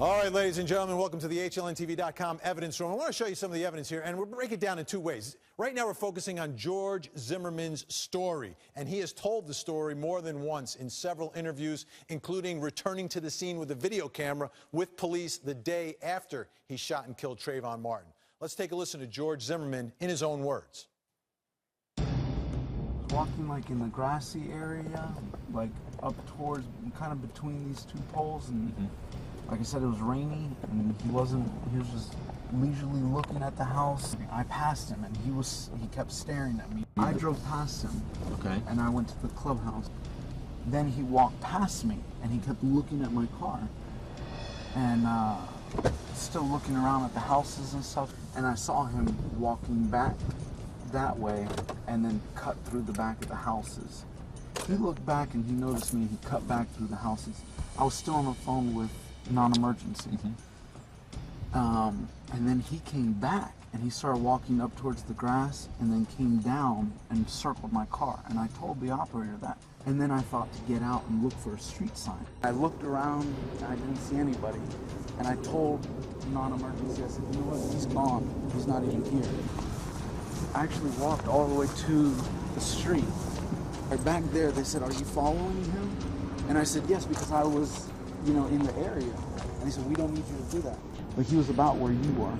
All right, ladies and gentlemen, welcome to the HLNTV.com evidence room. I want to show you some of the evidence here, and we'll break it down in two ways. Right now, we're focusing on George Zimmerman's story, and he has told the story more than once in several interviews, including returning to the scene with a video camera with police the day after he shot and killed Trayvon Martin. Let's take a listen to George Zimmerman in his own words. Walking like in the grassy area, like up towards, kind of between these two poles, and like I said, it was rainy, and he was just leisurely looking at the house. I passed him, and he kept staring at me. I drove past him, okay, and I went to the clubhouse. Then he walked past me, and he kept looking at my car, and still looking around at the houses and stuff. And I saw him walking back that way, and then cut through the back of the houses. He looked back, and he noticed me, and he cut back through the houses. I was still on the phone with non-emergency. And then he came back, and he started walking up towards the grass, and then came down and circled my car. And I told the operator that. And then I thought to get out and look for a street sign. I looked around, and I didn't see anybody. And I told non-emergency, I said, you know what, he's gone. He's not even here. I actually walked all the way to the street. Right back there, they said, are you following him? And I said, yes, because I was, in the area. And they said, we don't need you to do that. But he was about where you were.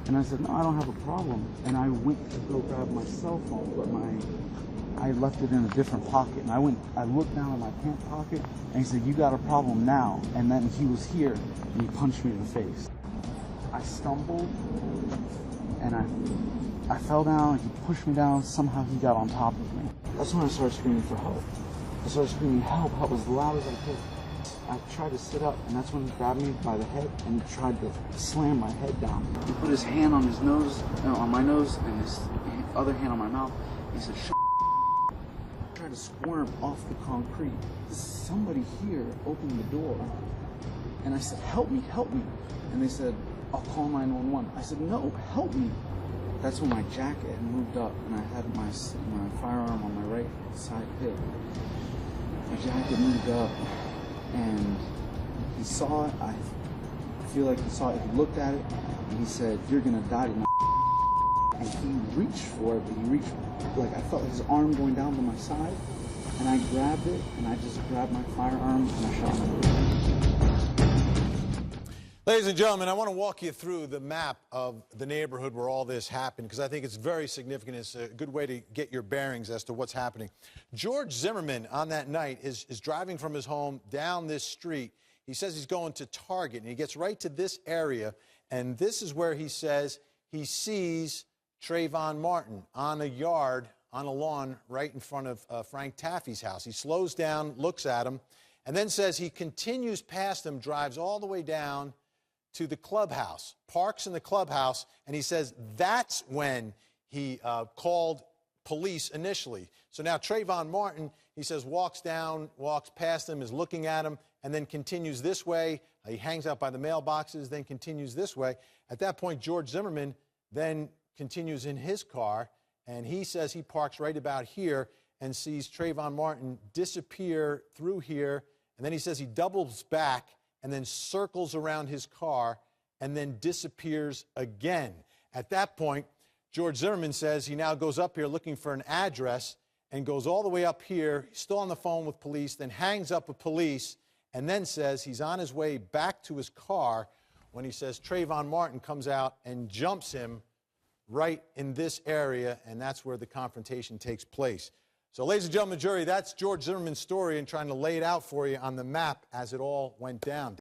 And I said, no, I don't have a problem. And I went to go grab my cell phone, but I left it in a different pocket. And I looked down in my pant pocket, and he said, you got a problem now. And then he was here, and he punched me in the face. I stumbled, and I fell down, he pushed me down, somehow he got on top of me. That's when I started screaming for help. I started screaming, help, help, as loud as I could. I tried to sit up, and that's when he grabbed me by the head and he tried to slam my head down. He put his hand on his nose, on my nose, and his other hand on my mouth. He said, shut up. I tried to squirm off the concrete. Somebody here opened the door, and I said, help me, help me. And they said, I'll call 911. I said, no, help me. That's when my jacket had moved up, and I had my firearm on my right side hip. My jacket moved up, and he saw it. I feel like he saw it. He looked at it, and he said, you're gonna die tonight. And he reached for it, but he reached, like I felt his arm going down to my side, and I grabbed it, and I just grabbed my firearm, and I shot him. Ladies and gentlemen, I want to walk you through the map of the neighborhood where all this happened, because I think it's very significant. It's a good way to get your bearings as to what's happening. George Zimmerman on that night is driving from his home down this street. He says he's going to Target, and he gets right to this area, and this is where he says he sees Trayvon Martin on a yard, on a lawn right in front of Frank Taffy's house. He slows down, looks at him, and then says he continues past him, drives all the way down to the clubhouse, parks in the clubhouse, and he says that's when he called police initially. So now Trayvon Martin, he says, walks down, walks past him, is looking at him, and then continues this way. He hangs out by the mailboxes, then continues this way. At that point, George Zimmerman then continues in his car, and he says he parks right about here and sees Trayvon Martin disappear through here, and then he says he doubles back and then circles around his car and then disappears again. At that point, George Zimmerman says he now goes up here looking for an address and goes all the way up here, still on the phone with police, then hangs up with police, and then says he's on his way back to his car when he says Trayvon Martin comes out and jumps him right in this area, and that's where the confrontation takes place. So, ladies and gentlemen, jury, that's George Zimmerman's story and trying to lay it out for you on the map as it all went down.